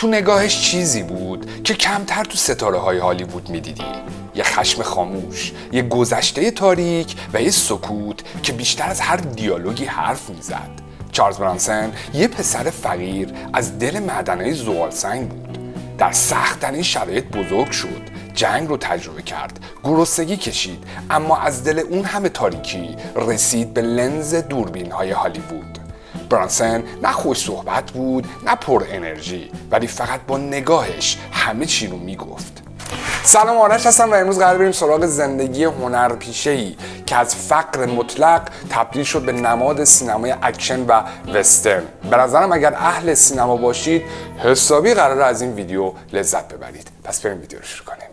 تو نگاهش چیزی بود که کمتر تو ستاره های هالیوود میدیدی. یه خشم خاموش، یه گذشته تاریک و یه سکوت که بیشتر از هر دیالوگی حرف میزد. چارلز برانسون یه پسر فقیر از دل معدنهای زغالسنگ بود. در سخت‌ترین شرایط بزرگ شد، جنگ رو تجربه کرد، گرسنگی کشید، اما از دل اون همه تاریکی رسید به لنز دوربین‌های هالیوود. برانسون نه خوش صحبت بود نه پر انرژی، ولی فقط با نگاهش همه چی رو میگفت. سلام، آرش هستم و امروز قرار بریم سراغ زندگی هنرپیشه‌ای که از فقر مطلق تبدیل شد به نماد سینمای اکشن و وسترن. به نظرم اگر اهل سینما باشید حسابی قراره از این ویدیو لذت ببرید. پس بریم ویدیو رو شروع کنیم.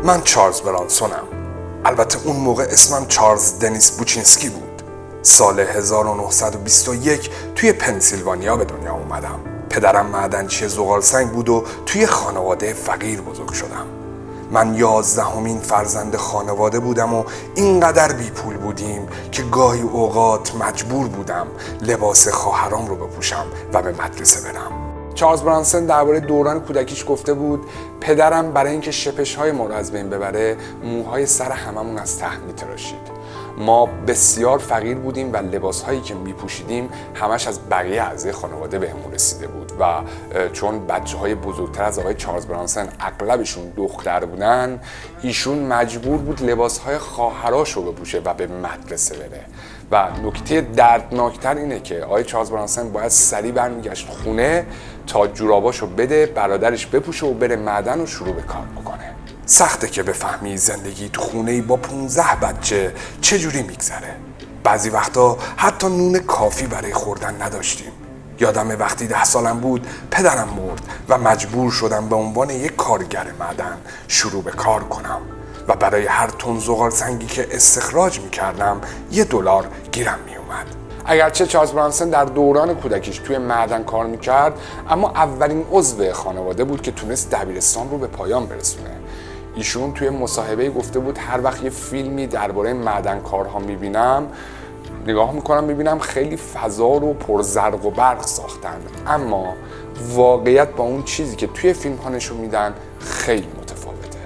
من چارلز برانسونم. البته اون موقع اسمم چارلز دنیس بوچینسکی بود. سال 1921 توی پنسیلوانیا به دنیا اومدم. پدرم معدنچی زغالسنگ بود و توی خانواده فقیر بزرگ شدم. من 11مین فرزند خانواده بودم و اینقدر بی پول بودیم که گاهی اوقات مجبور بودم لباس خواهرام رو بپوشم و به مدرسه برم. چارلز برانسون درباره دوران کودکیش گفته بود پدرم برای اینکه شپش‌های ما رو از بین ببره موهای سر هممون از ته می‌تراشید. ما بسیار فقیر بودیم و لباس‌هایی که می‌پوشیدیم همش از بقیه اعضای خانواده بهمون رسیده بود و چون بچه‌های بزرگتر از آقای چارلز برانسون اغلبشون دختر بودن، ایشون مجبور بود لباس‌های خواهراشو بپوشه و به مدرسه بره. و نکته دردناکتر اینه که آقای چارلز برانسون باید سریع برمیگشت خونه تا جوراباشو بده برادرش بپوشه و بره معدن و شروع به کار بکنه. سخته که بفهمی زندگی تو خونه‌ای با 15 بچه چجوری میگذره. بعضی وقتا حتی نون کافی برای خوردن نداشتیم. یادم وقتی 10 سالم بود پدرم مرد و مجبور شدم به عنوان یک کارگر معدن شروع به کار کنم و برای هر تن زغالسنگی که استخراج میکردم $1 گیرم میومد. اگرچه چارلز برانسون در دوران کودکیش توی معدن کار میکرد، اما اولین عضو خانواده بود که تونست دبیرستان رو به پایان برسونه. ایشون توی مصاحبه گفته بود هر وقت یه فیلمی درباره معدنکارها میبینم نگاه میکنم میبینم خیلی فضا رو پر زرق و برق ساختن، اما واقعیت با اون چیزی که توی فیلم ها نشون میدن خیلی متفاوته.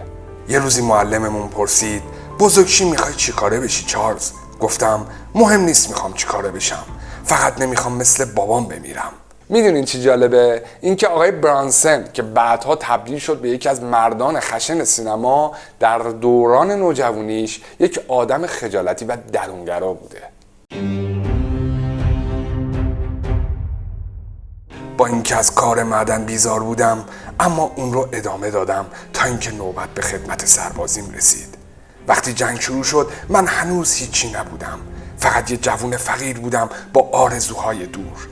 یه روزی معلممون پرسید بزرگشی میخوای چی کاره بشی چارلز؟ گفتم مهم نیست میخوام چی کاره بشم، فقط نمیخوام مثل بابام بمیرم. میدونین چی جالبه؟ اینکه آقای برانسون که بعدها تبدیل شد به یکی از مردان خشن سینما، در دوران نوجوانیش یک آدم خجالتی و درونگرا بوده. با اینکه از کار معدن بیزار بودم، اما اون رو ادامه دادم تا اینکه نوبت به خدمت سربازیم رسید. وقتی جنگ شروع شد من هنوز هیچی نبودم، فقط یه جوون فقیر بودم با آرزوهای دور.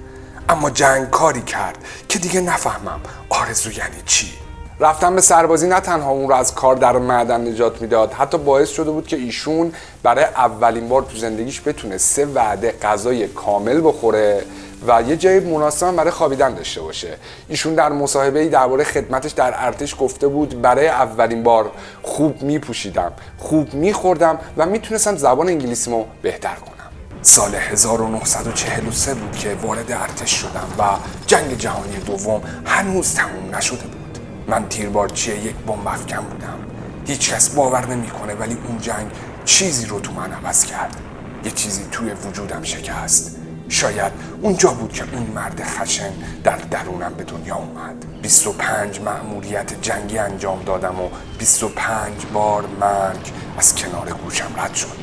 اما جنگ کاری کرد که دیگه نفهمم آرزو یعنی چی. رفتن به سربازی نه تنها اون رو از کار در معدن نجات میداد، حتی باعث شده بود که ایشون برای اولین بار تو زندگیش بتونه 3 وعده غذای کامل بخوره و یه جای مناسب برای خوابیدن داشته باشه. ایشون در مصاحبه‌ای درباره خدمتش در ارتش گفته بود برای اولین بار خوب میپوشیدم، خوب میخوردم و میتونستم زبان انگلیسیمو بهتر کنم. سال 1943 بود که وارد ارتش شدم و جنگ جهانی دوم هنوز تموم نشده بود. من تیربارچی یک بمب افکن بودم. هیچ کس باور نمی‌کنه ولی اون جنگ چیزی رو تو من عوض کرد. یه چیزی توی وجودم شکست. شاید اونجا بود که اون مرد خشن در درونم به دنیا اومد. 25 مأموریت جنگی انجام دادم و 25 بار مرگ از کنار گوشم رد شد.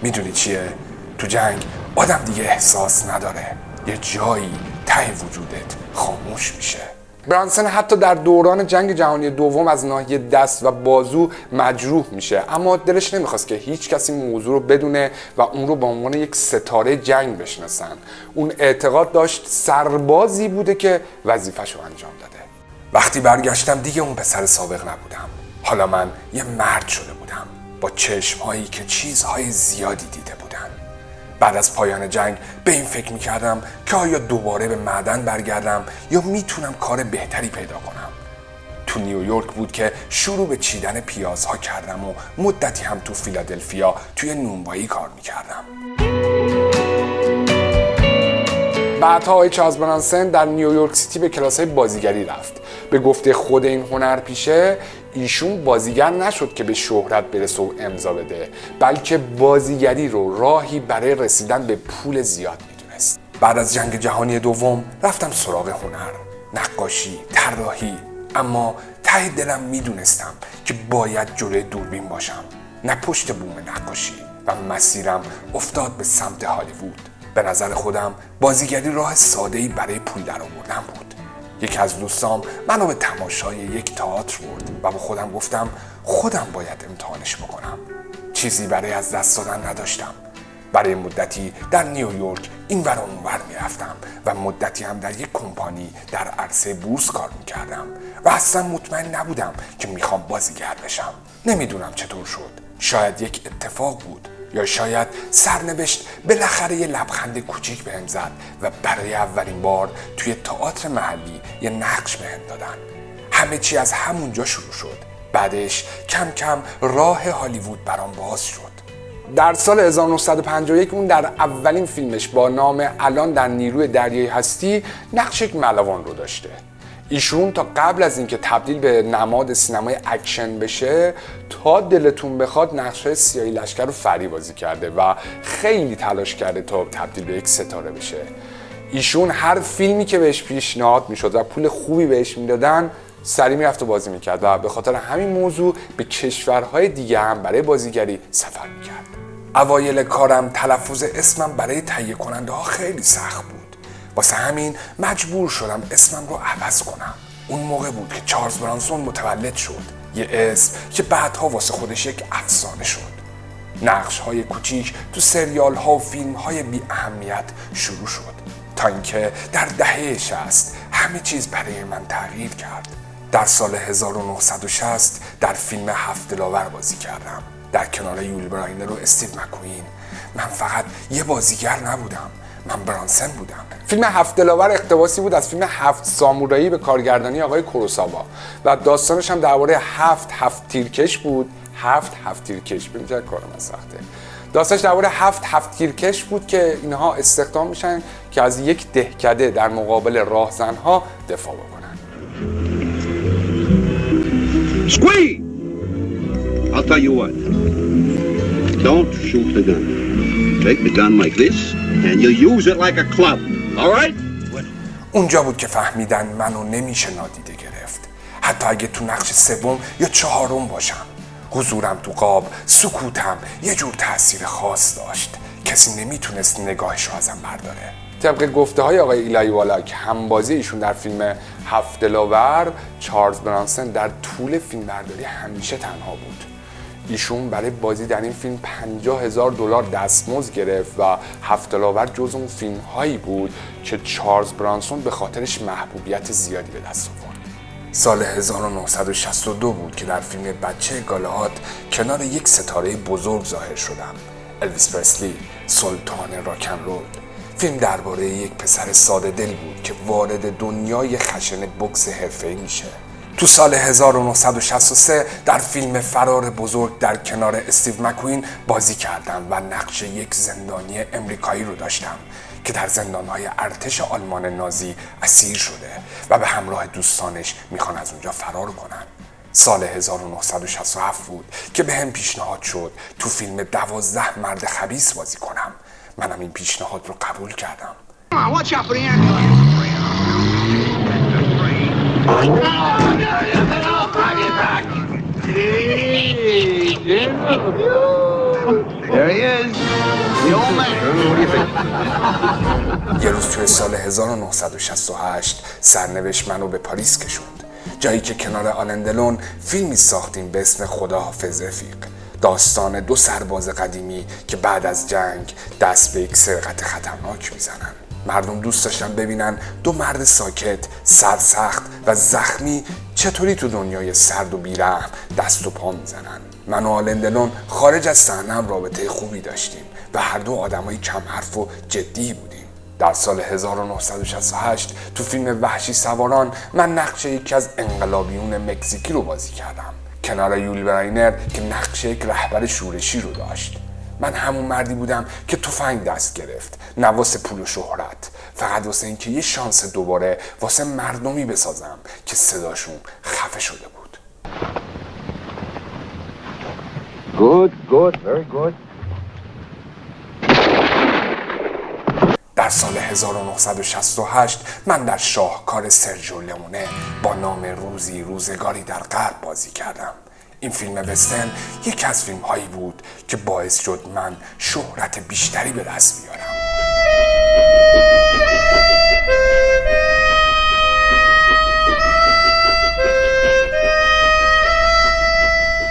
میدونی چیه؟ تو جنگ آدم دیگه احساس نداره، یه جایی ته وجودت خاموش میشه. برانسون حتی در دوران جنگ جهانی دوم از ناحیه دست و بازو مجروح میشه، اما دلش نمیخواست که هیچ کسی موضوع رو بدونه و اون رو به عنوان یک ستاره جنگ بشناسن. اون اعتقاد داشت سربازی بوده که وظیفه‌شو انجام داده. وقتی برگشتم دیگه اون پسر سابق نبودم. حالا من یه مرد شده بودم با چشم‌هایی که چیزهای زیادی دیده بودن. بعد از پایان جنگ به این فکر میکردم که آیا دوباره به معدن برگردم یا میتونم کار بهتری پیدا کنم. تو نیویورک بود که شروع به چیدن پیازها کردم و مدتی هم تو فیلادلفیا توی نونوایی کار میکردم. بعدها آقای چارلز برانسون در نیویورک سیتی به کلاس‌های بازیگری رفت. به گفته خود این هنرپیشه، ایشون بازیگر نشد که به شهرت برسه و امضا بده، بلکه بازیگری رو راهی برای رسیدن به پول زیاد میدونست. بعد از جنگ جهانی دوم رفتم سراغ هنر، نقاشی، طراحی، اما ته دلم میدونستم که باید جلوی دوربین باشم، نه پشت بوم نقاشی، و مسیرم افتاد به سمت هالیوود. به نظر خودم بازیگری راه ساده‌ای برای پول درآوردن بود. یکی از دوستام منو به تماشای یک تئاتر برد و با خودم گفتم خودم باید امتحانش بکنم. چیزی برای از دست دادن نداشتم. برای مدتی در نیویورک اینور و اونور میرفتم و مدتی هم در یک کمپانی در عرصه بورس کار میکردم و اصلا مطمئن نبودم که میخوام بازیگر بشم. نمیدونم چطور شد. شاید یک اتفاق بود یا شاید سرنوشت بالاخره یه لبخند کوچیک بهم زد و برای اولین بار توی تئاتر محلی یه نقش بهم دادن. همه چی از همونجا شروع شد. بعدش کم کم راه هالیوود برام باز شد. در سال 1951 اون در اولین فیلمش با نام الان در نیروی دریایی هستی نقش یک ملوان رو داشته. ایشون تا قبل از اینکه تبدیل به نماد سینمای اکشن بشه، تا دلتون بخواد نقش‌های سیاهی لشکر رو فری بازی کرده و خیلی تلاش کرده تا تبدیل به یک ستاره بشه. ایشون هر فیلمی که بهش پیشنهاد میشد و پول خوبی بهش میدادن سریع میرفت و بازی میکرد و به خاطر همین موضوع به کشورهای دیگه هم برای بازیگری سفر میکرد. اوایل کارم تلفظ اسمم برای تهیه کننده ها خیلی سخت بود. واسه همین مجبور شدم اسمم رو عوض کنم. اون موقع بود که چارلز برانسون متولد شد. یه اسم که بعدها واسه خودش یک افسانه شد. نقش‌های کوچیک تو سریال‌ها و فیلم‌های بی اهمیت شروع شد تا اینکه در دهه 60 همه چیز برای من تغییر کرد. در سال 1960 در فیلم هفت دلاور بازی کردم. در کنار یول براینر و استیو مکوین. من فقط یه بازیگر نبودم، من برانسون بودم. فیلم هفت دلاور اقتباسی بود از فیلم هفت سامورایی به کارگردانی آقای کوروساوا و داستانش هم درباره هفت تیرکش بود. هفت تیرکش ببین چقدر کار من سخته. داستانش درباره هفت تیرکش بود که اینها استخدام میشن که از یک دهکده در مقابل راهزنها دفاع بکنن. Squee! I'll tell you what. Don't shoot the gun. Take the gun like this and you use it like a club. All right? اونجا بود که فهمیدن منو نمیشه نادیده گرفت. حتی اگه تو نقش سوم یا چهارم باشم. حضورم تو قاب، سکوتم یه جور تأثیر خاص داشت. کسی نمیتونست نگاهش رو ازم برداره. طبق گفته های آقای ایلای والاک، همبازی ایشون در فیلم هفت دلاور، چارلز برانسون در طول فیلمبرداری همیشه تنها بود. ایشون برای بازی در این فیلم $50,000 دستمزد گرفت و هفت دلاور جز اون فیلم هایی بود که چارلز برانسون به خاطرش محبوبیت زیادی به دست آورد. سال 1962 بود که در فیلم بچه گالهات کنار یک ستاره بزرگ ظاهر شدم. الویس پرسلی، سلطان راکن رول. فیلم درباره یک پسر ساده دل بود که وارد دنیای خشن بوکس حرفه‌ای میشه. تو سال 1963 در فیلم فرار بزرگ در کنار استیو مکوین بازی کردم و نقش یک زندانی امریکایی رو داشتم که در زندانهای ارتش آلمان نازی اسیر شده و به همراه دوستانش میخوان از اونجا فرار کنن. سال 1967 بود که به هم پیشنهاد شد تو فیلم 12 مرد خبیث بازی کنم. منم این پیشنهاد رو قبول کردم. یه روز توی سال 1968 سرنوشت منو به پاریس کشوند، جایی که کنار آلن دلون فیلمی ساختیم به اسم خداحافظ رفیق. داستان دو سرباز قدیمی که بعد از جنگ دست به یک سرقت خطرناک میزنن. مردم دوست داشتن ببینن دو مرد ساکت، سرسخت و زخمی چطوری تو دنیای سرد و بیرحم دست و پا میزنن. من و آلن دلون خارج از صحنه رابطه خوبی داشتیم و هر دو آدمای کم حرف و جدی بودیم. در سال 1968 تو فیلم وحشی سواران من نقش یکی از انقلابیون مکزیکی رو بازی کردم کنار یول براینر که نقش یک رهبر شورشی رو داشت. من همون مردی بودم که تفنگ دست گرفت، نه واسه پول و شهرت، فقط واسه اینکه یه شانس دوباره واسه مردمی بسازم که صداشون خفه شده بود. Good, very good. در سال 1968 من در شاهکار سرجیو لئونه با نام روزی روزگاری در غرب بازی کردم. این فیلم وسترن یکی از فیلم هایی بود که باعث شد من شهرت بیشتری به دست بیارم.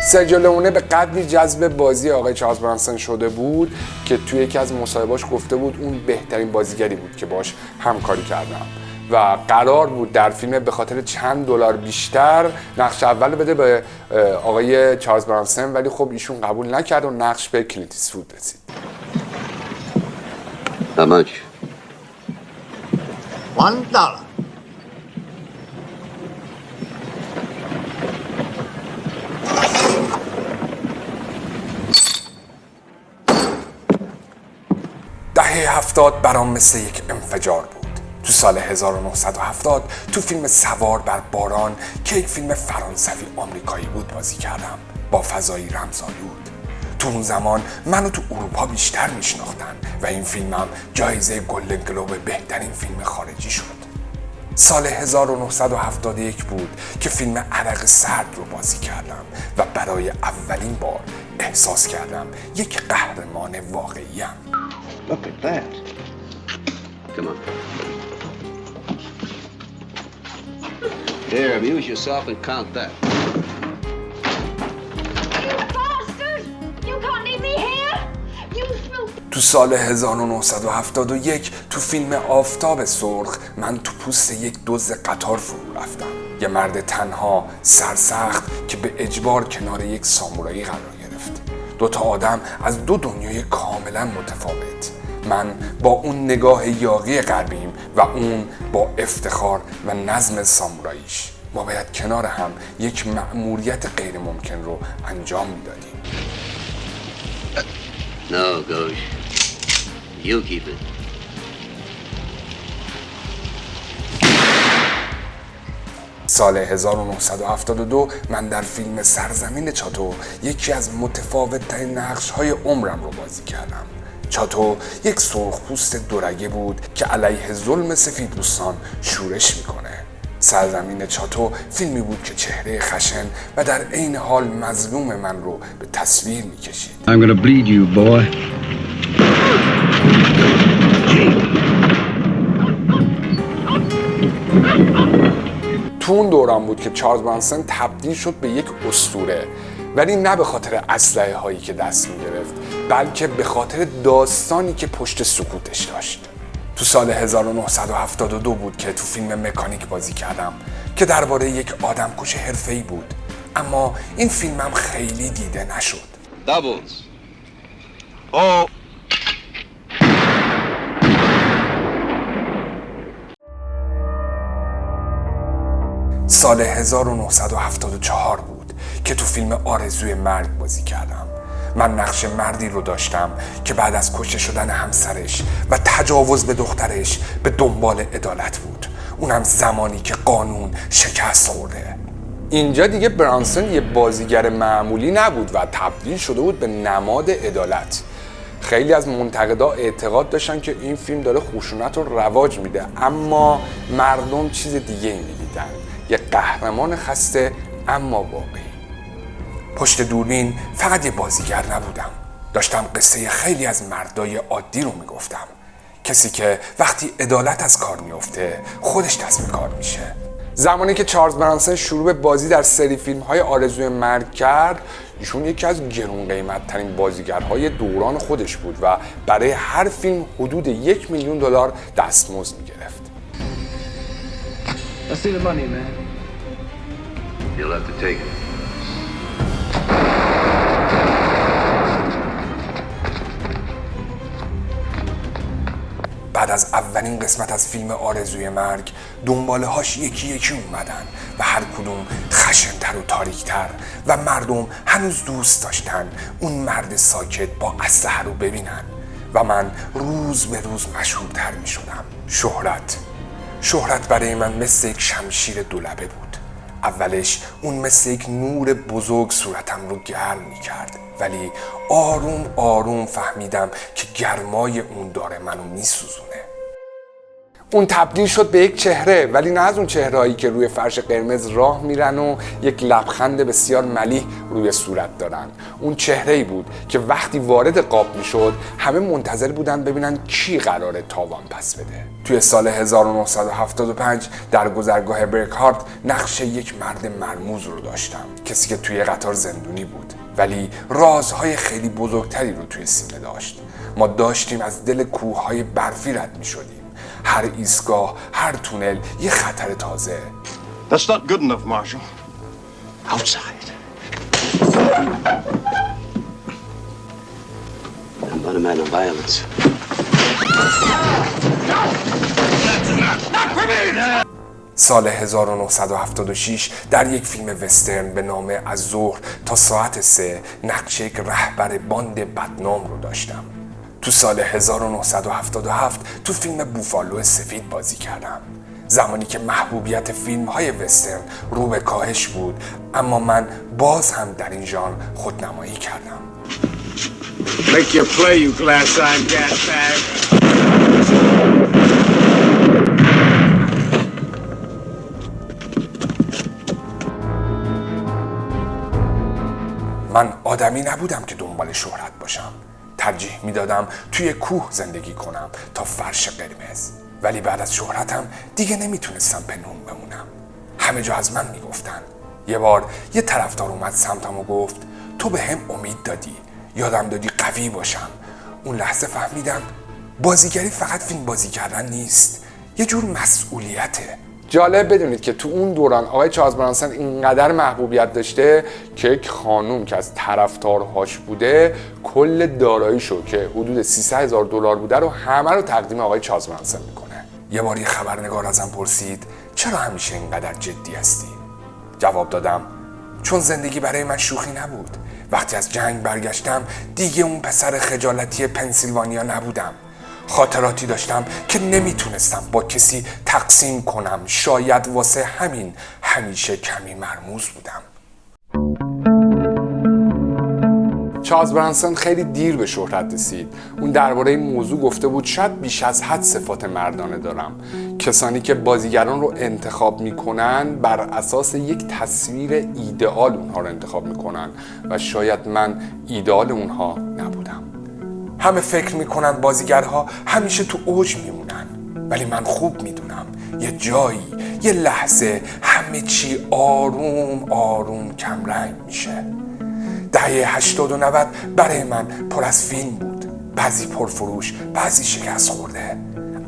سرجیو لئونه به قدری جذب بازی آقای چارلز برانسون شده بود که توی یکی از مصاحبه‌اش گفته بود اون بهترین بازیگری بود که باش همکاری کردم و قرار بود در فیلم به خاطر چند دلار بیشتر نقش اول بده به آقای چارلز برانسون، ولی خب ایشون قبول نکرد و نقش به کلینت ایستوود رسید. How much? $1. دهه 70 برام مثل یک انفجار بود. تو سال 1970 تو فیلم سوار بر باران که یک فیلم فرانسوی آمریکایی بود بازی کردم با فضایی رمزآلود. تو اون زمان منو تو اروپا بیشتر میشناختن و این فیلمم جایزه گلدن گلوب بهترین فیلم خارجی شد. سال 1971 بود که فیلم عرق سرد رو بازی کردم و برای اولین بار احساس کردم یک قهرمان واقعیم. Look at that. Come on. Here, amuse yourself and count that. You bastards! You can't leave me here! You تو سال 1971 تو فیلم آفتاب سرخ من تو پوست یک دزد قطار فرو رفتم. یه مرد تنها سرسخت که به اجبار کنار یک سامورایی قرار گرفت. دوتا آدم از دو دنیای کاملا متفاوت. من با اون نگاه یاغی غربیم و اون با افتخار و نظم ساموراییش. ما باید کنار هم یک مأموریت غیر ممکن رو انجام میدادیم. No, Ghosh. You keep it. سال 1972 من در فیلم سرزمین چاتو یکی از متفاوت‌ترین نقش‌های عمرم رو بازی کردم. چاتو یک سرخپوست دورگه بود که علیه ظلم سفیدپوستان شورش میکنه. سرزمین چاتو فیلمی بود که چهره خشن و در عین حال مظلوم من رو به تصویر میکشید. I'm gonna bleed you, boy. تو اون دوران بود که چارلز برانسون تبدیل شد به یک اسطوره، ولی نه به خاطر اسلحه هایی که دست می گرفت، بلکه به خاطر داستانی که پشت سکوتش داشت. تو سال 1972 بود که تو فیلم مکانیک بازی کردم که درباره یک آدمکش حرفه‌ای بود، اما این فیلمم خیلی دیده نشد. Doubles. Oh. سال 1974 بود که تو فیلم آرزوی مرگ بازی کردم. من نقش مردی رو داشتم که بعد از کشته شدن همسرش و تجاوز به دخترش به دنبال عدالت بود، اونم زمانی که قانون شکست خورده. اینجا دیگه برانسون یه بازیگر معمولی نبود و تبدیل شده بود به نماد عدالت. خیلی از منتقدا اعتقاد داشتن که این فیلم داره خشونت رو رواج میده، اما مردم چیز دیگه میدیدن، یه قهرمان خسته اما واقعی. پشت دوربین فقط یه بازیگر نبودم، داشتم قصه خیلی از مردای عادی رو میگفتم. کسی که وقتی عدالت از کار میفته خودش دست به کار میشه. زمانی که چارلز برانسون شروع به بازی در سری فیلم‌های آرزوی مرگ کرد، ایشون یکی از گرون قیمت ترین بازیگرهای دوران خودش بود و برای هر فیلم حدود $1 میلیون دستمزد میگرفت. I see the money, man. You'll have to take it. بعد از اولین قسمت از فیلم آرزوی مرگ دنباله هاش یکی یکی اومدن و هر کدوم خشن‌تر و تاریک‌تر و مردم هنوز دوست داشتن اون مرد ساکت با اسلحه رو ببینن و من روز به روز مشهورتر می شدم. شهرت برای من مثل یک شمشیر دولبه بود. اولش اون مثل یک نور بزرگ صورتم رو گرم می کرد، ولی آروم آروم فهمیدم که گرمای اون داره منو می سوزونه. اون تبدیل شد به یک چهره، ولی نه از اون چهرهایی که روی فرش قرمز راه میرن و یک لبخند بسیار ملیح روی صورت دارن. اون چهره‌ای بود که وقتی وارد قاب میشد همه منتظر بودن ببینن کی قراره تاوان پس بده. توی سال 1975 در گذرگاه برکهارت نقش یک مرد مرموز رو داشتم، کسی که توی قطار زندونی بود ولی رازهای خیلی بزرگتری رو توی سینه داشت. ما داشتیم از دل کوههای برفی رد میشدیم. هر ایستگاه، هر تونل یه خطر تازه. That's not good enough, Marshal. Outside. I'm not a man of violence. سال 1976 در یک فیلم وسترن به نام از ظهر تا ساعت 3 نقش یک رهبر باند بدنام رو داشتم. تو سال 1977 تو فیلم بوفالو سفید بازی کردم، زمانی که محبوبیت فیلم‌های وسترن رو به کاهش بود، اما من باز هم در این ژانر خودنمایی کردم. Make your play, you glass-eyed gasbag. من آدمی نبودم که دنبال شهرت باشم. ترجیح میدادم توی کوه زندگی کنم تا فرش قرمز، ولی بعد از شهرتم دیگه نمیتونستم پنهون بمونم. همه جا از من میگفتن. یه بار یه طرفدار اومد سمتم و گفت تو به هم امید دادی، یادم دادی قوی باشم. اون لحظه فهمیدم بازیگری فقط فیلم بازی کردن نیست، یه جور مسئولیته. جالب بدونید که تو اون دوران آقای چارلز برانسون اینقدر محبوبیت داشته که یک خانوم که از طرفدارهاش بوده کل داراییشو که حدود $300,000 بوده رو همه رو تقدیم آقای چارلز برانسون میکنه. یه بار یه خبرنگار ازم پرسید چرا همیشه اینقدر جدی هستی؟ جواب دادم چون زندگی برای من شوخی نبود. وقتی از جنگ برگشتم دیگه اون پسر خجالتی پنسیلوانیا نبودم. خاطراتی داشتم که نمیتونستم با کسی تقسیم کنم. شاید واسه همین همیشه کمی مرموز بودم. چارلز برانسون خیلی دیر به شهرت رسید. اون درباره این موضوع گفته بود شاید بیش از حد صفات مردانه دارم. کسانی که بازیگران رو انتخاب میکنن بر اساس یک تصویر ایدئال اونها رو انتخاب میکنن و شاید من ایدئال اونها نبودم. همه فکر میکنن بازیگرها همیشه تو اوج میمونن، ولی من خوب میدونم یه جایی، یه لحظه همه چی آروم آروم کمرنگ میشه. دهه 80 و 90 برای من پر از فیلم بود، بعضی پرفروش، بعضی شکست خورده،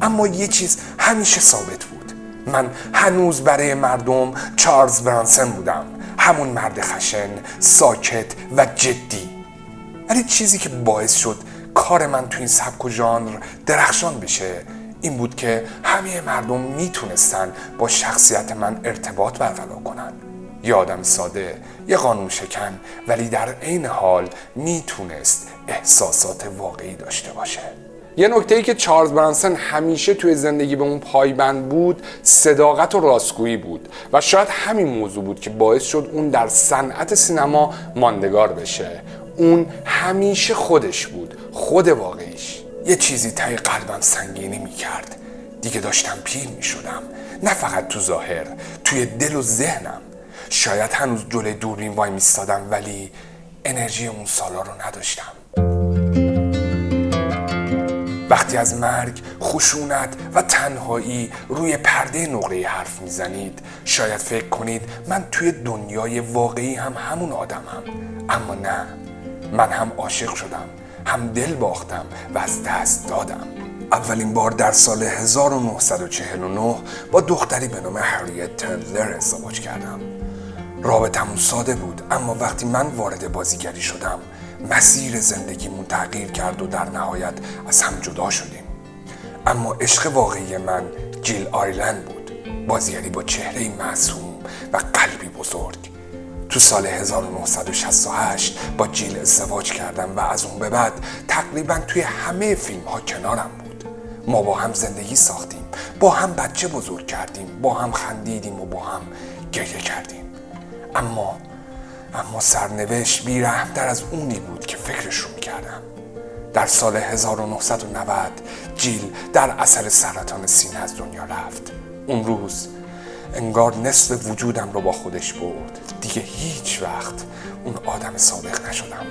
اما یه چیز همیشه ثابت بود. من هنوز برای مردم چارلز برانسون بودم، همون مرد خشن، ساکت و جدی. ولی چیزی که باعث شد کار من تو این سبک و ژانر درخشان بشه این بود که همه مردم میتونستن با شخصیت من ارتباط برقرار کنن. یه آدم ساده، یه قانون شکن، ولی در عین حال میتونست احساسات واقعی داشته باشه. یه نکته‌ای که چارلز برانسون همیشه توی زندگی به اون پایبند بود صداقت و راستگویی بود و شاید همین موضوع بود که باعث شد اون در صنعت سینما ماندگار بشه. اون همیشه خودش بود، خود واقعیش. یه چیزی ته قلبم سنگینی میکرد. دیگه داشتم پیر میشدم، نه فقط تو ظاهر، توی دل و ذهنم. شاید هنوز جلوی دوربین وای میستادم ولی انرژی اون سالا رو نداشتم. وقتی از مرگ، خشونت و تنهایی روی پرده نقره حرف میزنید شاید فکر کنید من توی دنیای واقعی هم همون آدمم، اما نه. من هم عاشق شدم، هم دل باختم و از دست دادم. اولین بار در سال 1949 با دختری به نام هریت تندلر ازدواج کردم. رابطمون ساده بود، اما وقتی من وارد بازیگری شدم مسیر زندگیمون تغییر کرد و در نهایت از هم جدا شدیم. اما عشق واقعی من جیل آیلند بود، بازیگری با چهره معصوم و قلبی بزرگ. تو سال 1968 با جیل ازدواج کردم و از اون به بعد تقریبا توی همه فیلم ها کنارم بود. ما با هم زندگی ساختیم، با هم بچه بزرگ کردیم، با هم خندیدیم و با هم گریه کردیم. اما سرنوشت بی‌رحم‌تر از اونی بود که فکرش رو میکردم. در سال 1990 جیل در اثر سرطان سینه از دنیا رفت. اون روز انگار نصف وجودم رو با خودش برد. دیگه هیچ وقت اون آدم سابق نشدم.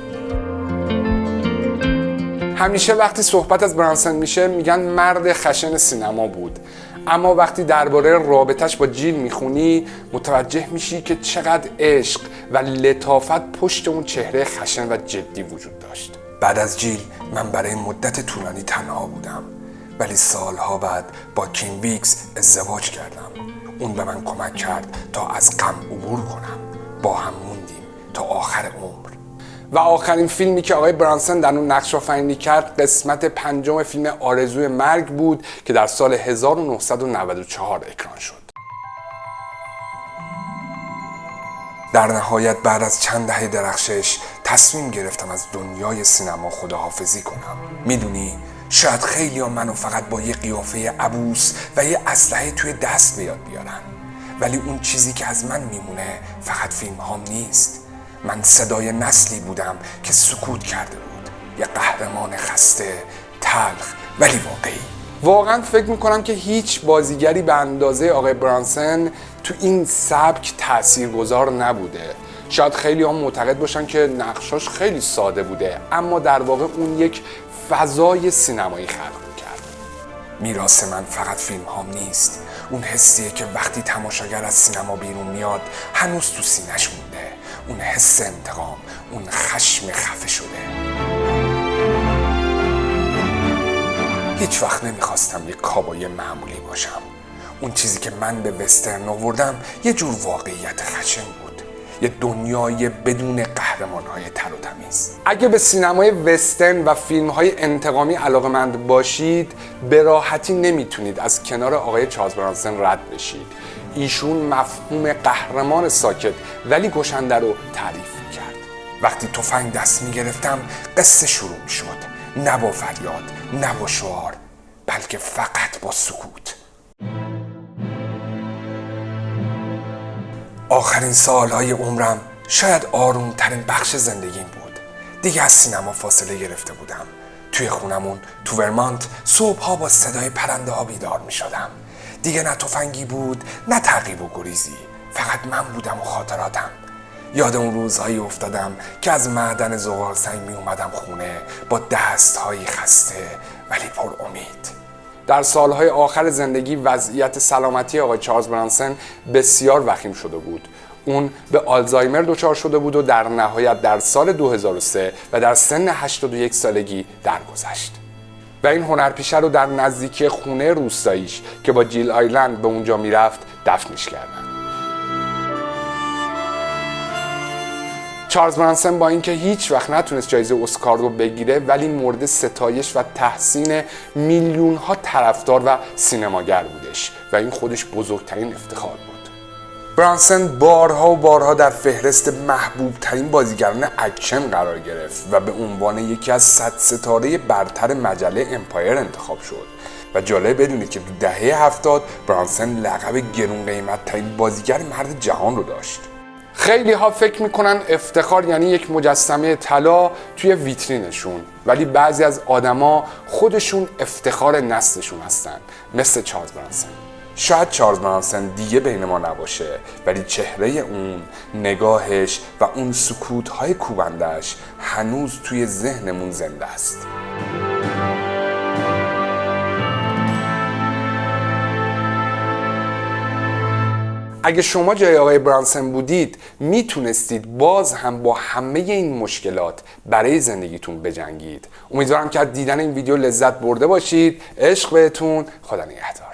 همیشه وقتی صحبت از برانسون میشه میگن مرد خشن سینما بود، اما وقتی درباره رابطش با جیل میخونی متوجه میشی که چقدر عشق و لطافت پشت اون چهره خشن و جدی وجود داشت. بعد از جیل من برای مدت طولانی تنها بودم، ولی سالها بعد با کیم ویکس ازدواج کردم. اون به من کمک کرد تا از غم عبور کنم. با هم موندیم تا آخر عمر. و آخرین فیلمی که آقای برانسون در اون نقش آفرینی کرد قسمت 5 فیلم آرزوی مرگ بود که در سال 1994 اکران شد. در نهایت بعد از چند دهه درخشش تصمیم گرفتم از دنیای سینما خداحافظی کنم. میدونی شاید خیلی ها منو فقط با یه قیافه عبوس و یه اسلحه توی دست به یاد بیارن، ولی اون چیزی که از من میمونه فقط فیلم هام نیست. من صدای نسلی بودم که سکوت کرده بود، یه قهرمان خسته، تلخ ولی واقعی. واقعا فکر میکنم که هیچ بازیگری به اندازه آقای برانسون تو این سبک تاثیرگذار نبوده. شاید خیلی هم معتقد باشن که نقشاش خیلی ساده بوده، اما در واقع اون یک فضای سینمایی خلق کرد. میراث من فقط فیلم هام نیست، اون حسیه که وقتی تماشاگر از سینما بیرون میاد هنوز تو سینه‌ش مونده. اون حس انتقام، اون خشم خفه شده. هیچ وقت نمیخواستم یه کابای معمولی باشم. اون چیزی که من به وسترن آوردم یه جور واقعیت خشن بود، یه دنیای بدون قهرمان‌های تر و تمیز. اگه به سینمای وسترن و فیلم‌های انتقامی علاقه‌مند باشید، به راحتی نمیتونید از کنار آقای چارلز برانسون رد بشید. ایشون مفهوم قهرمان ساکت ولی کشنده رو تعریف کرد. وقتی تفنگ دست میگرفتم قصه شروع میشد، نه با فریاد، نه با شعار، بلکه فقط با سکوت. آخرین سالهای عمرم شاید آرومترین بخش زندگیم بود. دیگه از سینما فاصله گرفته بودم. توی خونمون تو ورمانت صبحها با صدای پرنده ها بیدار می شدم. دیگه نه تفنگی بود نه تعقیب و گریزی، فقط من بودم و خاطراتم. یاد اون روزهایی افتادم که از معدن زغال سنگ می اومدم خونه با دستهایی خسته ولی پر امید. در سالهای آخر زندگی وضعیت سلامتی آقای چارلز برانسون بسیار وخیم شده بود. اون به آلزایمر دچار شده بود و در نهایت در سال 2003 و در سن 81 سالگی درگذشت. و این هنرپیشه رو در نزدیکی خونه روستاییش که با جیل آیلند به اونجا میرفت دفنش کردن. چارلز برانسون با اینکه هیچ وقت نتونست جایزه اسکار رو بگیره، ولی مورد ستایش و تحسین میلیون ها طرفدار و سینماگر بودش و این خودش بزرگترین افتخار بود. برانسون بارها و بارها در فهرست محبوب ترین بازیگران اکشن قرار گرفت و به عنوان یکی از 100 ستاره برتر مجله امپایر انتخاب شد. و جالب بدونید که تو دهه 70 برانسون لقب گرون قیمت ترین بازیگر مرد جهان رو داشت. خیلی ها فکر میکنن افتخار یعنی یک مجسمه طلا توی ویترینشون، ولی بعضی از آدما خودشون افتخار نسلشون هستن، مثل چارلز برانسون. شاید چارلز برانسون دیگه بین ما نباشه، ولی چهره اون، نگاهش و اون سکوت‌های کوبندش هنوز توی ذهنمون زنده است. اگه شما جای آقای برانسون بودید میتونستید باز هم با همه این مشکلات برای زندگیتون بجنگید. امیدوارم که از دیدن این ویدیو لذت برده باشید. عشق بهتون. خدا نگهدار.